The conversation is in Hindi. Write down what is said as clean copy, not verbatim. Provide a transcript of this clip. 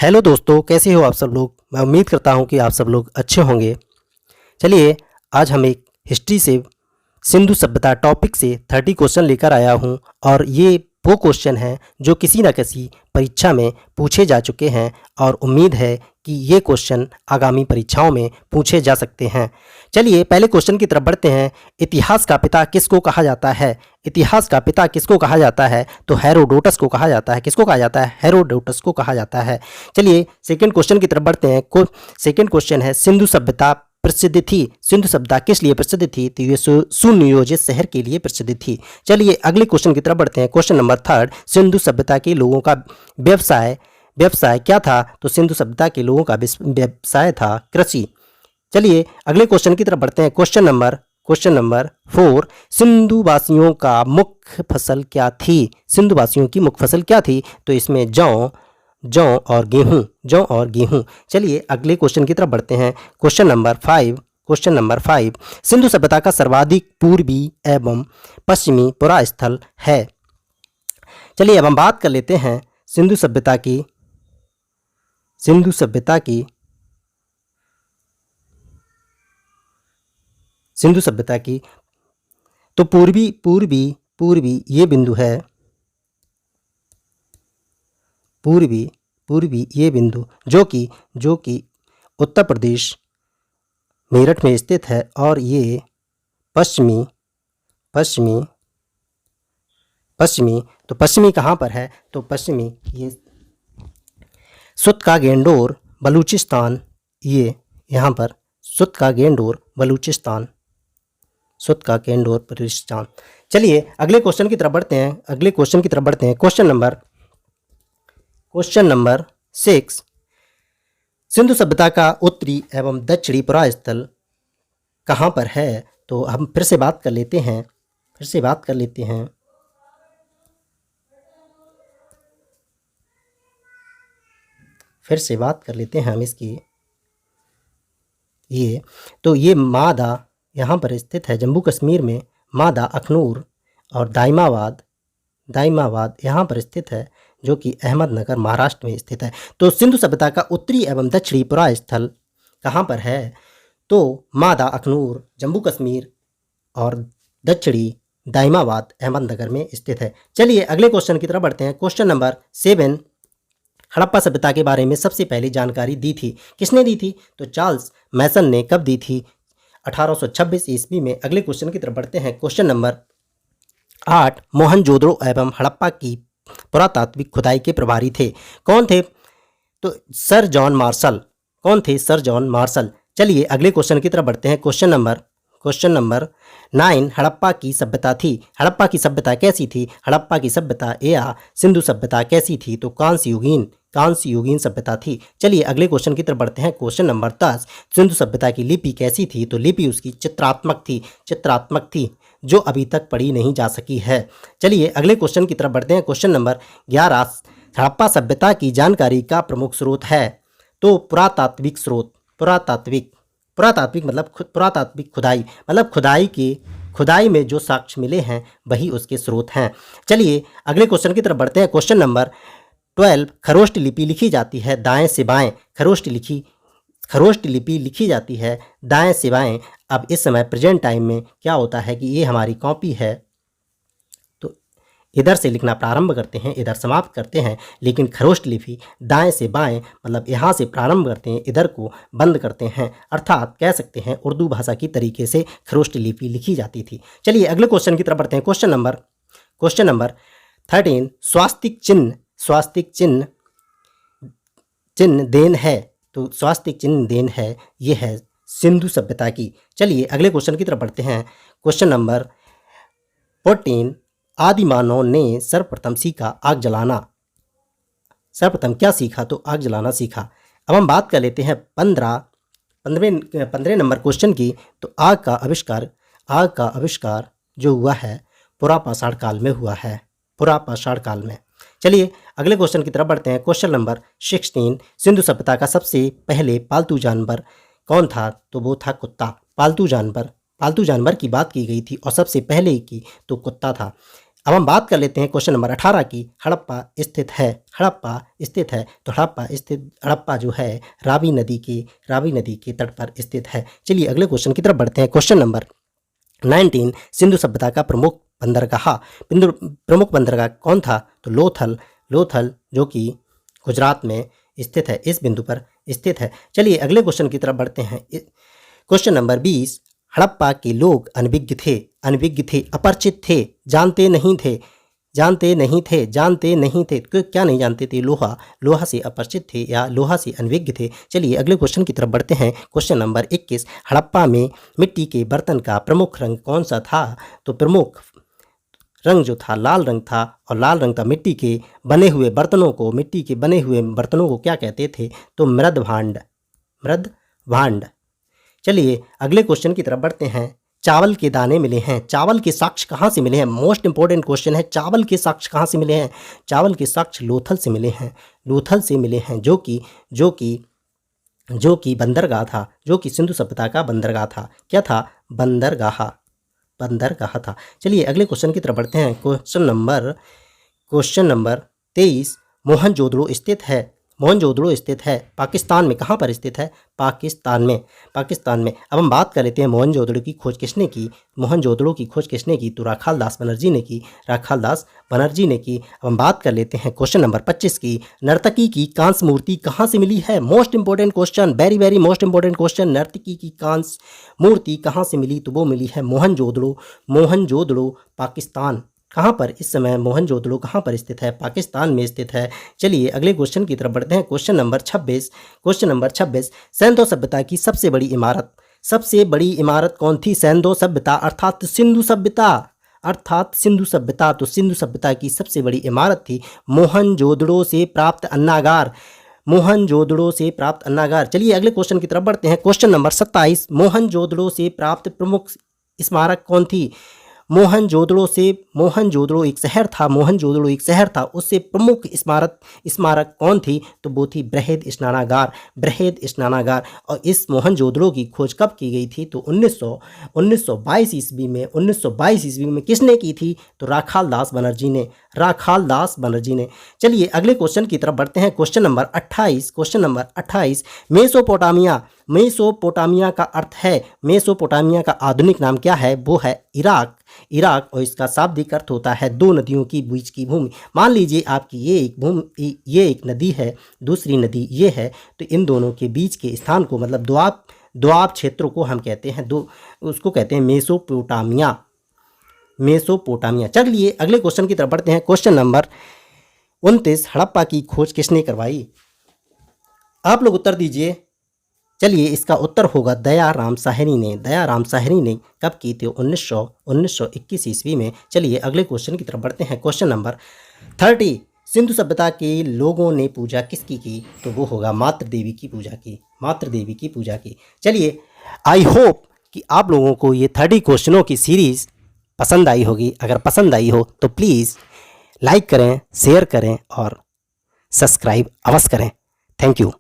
हेलो दोस्तों, कैसे हो आप सब लोग। मैं उम्मीद करता हूँ कि आप सब लोग अच्छे होंगे। चलिए, आज हम एक हिस्ट्री से सिंधु सभ्यता टॉपिक से 30 क्वेश्चन लेकर आया हूँ और ये वो क्वेश्चन हैं जो किसी न किसी परीक्षा में पूछे जा चुके हैं और उम्मीद है कि ये क्वेश्चन आगामी परीक्षाओं में पूछे जा सकते हैं। चलिए, पहले क्वेश्चन की तरफ बढ़ते हैं। इतिहास का पिता किसको कहा जाता है? इतिहास का पिता किसको कहा जाता है? तो हेरोडोटस को कहा जाता है। किसको कहा जाता है? हेरोडोटस को कहा जाता है। चलिए, सेकंड क्वेश्चन की तरफ बढ़ते हैं। सेकंड क्वेश्चन है, सिंधु सभ्यता प्रसिद्ध थी। सिंधु सभ्यता किस लिए प्रसिद्ध थी? तो ये सुनियोजित शहर के लिए प्रसिद्ध थी। चलिए, अगले क्वेश्चन की तरफ बढ़ते हैं। क्वेश्चन नंबर थर्ड, सिंधु सभ्यता के लोगों का व्यवसाय व्यवसाय क्या था? तो सिंधु सभ्यता के लोगों का व्यवसाय था कृषि। चलिए, अगले क्वेश्चन की तरफ बढ़ते हैं। क्वेश्चन नंबर 4, सिंधु वासियों का मुख्य फसल क्या थी? सिंधु वासियों की मुख्य फसल क्या थी? तो इसमें जौ और गेहूं। चलिए, अगले क्वेश्चन की तरफ बढ़ते हैं। क्वेश्चन नंबर 5, सिंधु सभ्यता का सर्वाधिक पूर्वी एवं पश्चिमी पुरा स्थल है। चलिए, अब हम बात कर लेते हैं सिंधु सभ्यता की। तो पूर्वी ये बिंदु है। पूर्वी ये बिंदु जो कि उत्तर प्रदेश मेरठ में स्थित है और ये पश्चिमी तो पश्चिमी कहाँ पर है? तो पश्चिमी ये सुत का गेंडोर बलूचिस्तान, ये यहाँ पर सुत का गेंडोर बलूचिस्तान। चलिए, अगले क्वेश्चन की तरफ बढ़ते हैं। क्वेश्चन नंबर 6, सिंधु सभ्यता का उत्तरी एवं दक्षिणी पुरा स्थल कहाँ पर है? तो हम फिर से बात कर लेते हैं। हम इसकी। ये मादा यहाँ पर स्थित है, जम्मू कश्मीर में। मादा, अखनूर और दाइमाबाद यहाँ पर स्थित है, जो कि अहमदनगर महाराष्ट्र में स्थित है। तो सिंधु सभ्यता का उत्तरी एवं दक्षिणी पुरा स्थल कहाँ पर है? तो मादा, अखनूर, जम्मू कश्मीर और दक्षिणी दाइमाबाद अहमदनगर में स्थित है। चलिए, अगले क्वेश्चन की तरफ बढ़ते हैं। क्वेश्चन नंबर 7, हड़प्पा सभ्यता के बारे में सबसे पहली जानकारी दी थी। किसने दी थी? तो चार्ल्स मैसन ने। कब दी थी? 1826 ईस्वी में। अगले क्वेश्चन की तरफ बढ़ते हैं। क्वेश्चन नंबर 8, मोहनजोदड़ो एवं हड़प्पा की पुरातात्विक खुदाई के प्रभारी थे। कौन थे? तो सर जॉन मार्शल। कौन थे? Sir John Marshall. चलिए, अगले क्वेश्चन की तरफ बढ़ते हैं। क्वेश्चन नंबर 9, हड़प्पा की सभ्यता थी। हड़प्पा की सभ्यता कैसी थी? हड़प्पा की सभ्यता या सिंधु सभ्यता कैसी थी? तो कांस्य युगीन सभ्यता थी। चलिए, अगले क्वेश्चन की तरफ बढ़ते हैं। क्वेश्चन नंबर 10, सिंधु सभ्यता की लिपि कैसी थी? तो लिपि उसकी चित्रात्मक थी, जो अभी तक पढ़ी नहीं जा सकी है। चलिए, अगले क्वेश्चन की तरफ बढ़ते हैं। क्वेश्चन नंबर 11, हड़प्पा सभ्यता की जानकारी का प्रमुख स्रोत है। तो पुरातात्विक मतलब पुरातात्विक खुदाई, मतलब खुदाई में जो साक्ष्य मिले हैं वही उसके स्रोत हैं। चलिए, अगले क्वेश्चन की तरफ बढ़ते हैं। क्वेश्चन नंबर 12, खरोष्ट लिपि लिखी जाती है दाएं से बाएं। खरोष्ट लिपि लिखी जाती है दाएं से बाएं। अब इस समय प्रेजेंट टाइम में क्या होता है कि ये हमारी कॉपी है, तो इधर से लिखना प्रारंभ करते हैं, इधर समाप्त करते हैं। लेकिन खरोष्ट लिपि दाएं से बाएं, मतलब यहाँ से प्रारंभ करते हैं, इधर को बंद करते हैं। अर्थात कह सकते हैं उर्दू भाषा की तरीके से खरोष्ट लिपि लिखी जाती थी। चलिए, अगले क्वेश्चन की तरफ बढ़ते हैं। क्वेश्चन नंबर 13, स्वास्तिक चिन्ह देन है। तो स्वास्तिक चिन्ह देन है, ये है सिंधु सभ्यता की। चलिए, अगले क्वेश्चन की तरफ बढ़ते हैं। क्वेश्चन नंबर 14, आदि मानव ने सर्वप्रथम सीखा आग जलाना। सर्वप्रथम क्या सीखा? तो आग जलाना सीखा। अब हम बात कर लेते हैं 15वें नंबर क्वेश्चन की। तो आग का आविष्कार जो हुआ है पुरापाषाण काल में हुआ है। चलिए, अगले क्वेश्चन की तरफ बढ़ते हैं। क्वेश्चन नंबर 16, सिंधु सभ्यता का सबसे पहले पालतू जानवर कौन था? तो वो था कुत्ता। पालतू जानवर की बात की गई थी और सबसे पहले की तो कुत्ता था। अब हम बात कर लेते हैं क्वेश्चन नंबर 18 की। हड़प्पा स्थित है, हड़प्पा स्थित है, तो हड़प्पा जो है रावी नदी के तट पर स्थित है। चलिए अगले क्वेश्चन की तरफ बढ़ते हैं। क्वेश्चन नंबर 19, सिंधु सभ्यता का प्रमुख बंदरगाह कौन था? तो लोथल जो कि गुजरात में स्थित है, इस बिंदु पर स्थित है। चलिए अगले क्वेश्चन की तरफ बढ़ते हैं। क्वेश्चन नंबर 20, हड़प्पा के लोग अनभिज्ञ थे, अपरिचित थे, जानते नहीं थे। क्या नहीं जानते थे? लोहा से अपरिचित थे या लोहा से अनभिज्ञ थे। चलिए अगले क्वेश्चन की तरफ बढ़ते हैं। क्वेश्चन नंबर 21, हड़प्पा में मिट्टी के बर्तन का प्रमुख रंग कौन सा था? तो प्रमुख रंग जो था लाल रंग था, और लाल रंग था। मिट्टी के बने हुए बर्तनों को क्या कहते थे? तो मृदभांड। चलिए अगले क्वेश्चन की तरफ बढ़ते हैं। चावल के दाने मिले हैं, चावल के साक्ष्य कहाँ से मिले हैं? मोस्ट इंपॉर्टेंट क्वेश्चन है। चावल के साक्ष्य कहाँ से मिले हैं? चावल के साक्ष्य लोथल से मिले हैं, जो कि बंदरगाह था, जो कि सिंधु सभ्यता का बंदरगाह था। क्या था? बंदरगाह था। चलिए अगले क्वेश्चन की तरफ बढ़ते हैं। क्वेश्चन नंबर 23, मोहनजोदड़ो स्थित है पाकिस्तान में। कहाँ पर स्थित है? पाकिस्तान में। अब हम बात कर लेते हैं मोहनजोदड़ो की खोज किसने की? तो राखाल दास बनर्जी ने की। अब हम बात कर लेते हैं क्वेश्चन नंबर 25 की। नर्तकी की कांस्य मूर्ति कहाँ से मिली है? Most important question, very very most important question. नर्तकी की कांस्य मूर्ति कहाँ से मिली? तो वो मिली है मोहनजोदड़ो पाकिस्तान। कहाँ पर इस समय मोहनजोदड़ो कहाँ पर स्थित है? पाकिस्तान में स्थित है। चलिए अगले क्वेश्चन की तरफ बढ़ते हैं। क्वेश्चन नंबर 26, सैंधव सभ्यता की सबसे बड़ी इमारत कौन थी? सैंधव सभ्यता अर्थात सिंधु सभ्यता। तो सिंधु सभ्यता की सबसे बड़ी इमारत थी मोहनजोदड़ो से प्राप्त अन्नागार। चलिए अगले क्वेश्चन की तरफ बढ़ते हैं। क्वेश्चन नंबर 27, मोहनजोदड़ो से प्राप्त प्रमुख स्मारक कौन थी? मोहनजोदड़ो एक शहर था, उससे प्रमुख स्मारक कौन थी? तो वो थी बृहद स्नानागार। और इस मोहनजोदड़ो की खोज कब की गई थी? तो 1922 ईस्वी में किसने की थी? तो राखाल दास बनर्जी ने। चलिए अगले क्वेश्चन की तरफ बढ़ते हैं। क्वेश्चन नंबर 28, मेसोपोटामिया का अर्थ है, मेसोपोटामिया का आधुनिक नाम क्या है? वो है इराक, और इसका शाब्दिक अर्थ होता है दो नदियों की बीच की भूमि। मान लीजिए आपकी ये एक नदी है, दूसरी नदी ये है, तो इन दोनों के बीच के स्थान को मतलब दोआब क्षेत्रों को हम कहते हैं उसको कहते हैं मेसोपोटामिया। चलिए अगले क्वेश्चन की तरफ बढ़ते हैं। क्वेश्चन नंबर 29, हड़प्पा की खोज किसने करवाई? आप लोग उत्तर दीजिए। चलिए इसका उत्तर होगा दयाराम साहनी ने। कब की थी? 1921 ईस्वी में। चलिए अगले क्वेश्चन की तरफ बढ़ते हैं। क्वेश्चन नंबर 30, सिंधु सभ्यता के लोगों ने पूजा किसकी की? तो वो होगा मातृ देवी की पूजा की। चलिए आई होप कि आप लोगों को ये 30 क्वेश्चनों की सीरीज़ पसंद आई होगी। अगर पसंद आई हो तो प्लीज़ लाइक करें, शेयर करें और सब्सक्राइब अवश्य करें। Thank you.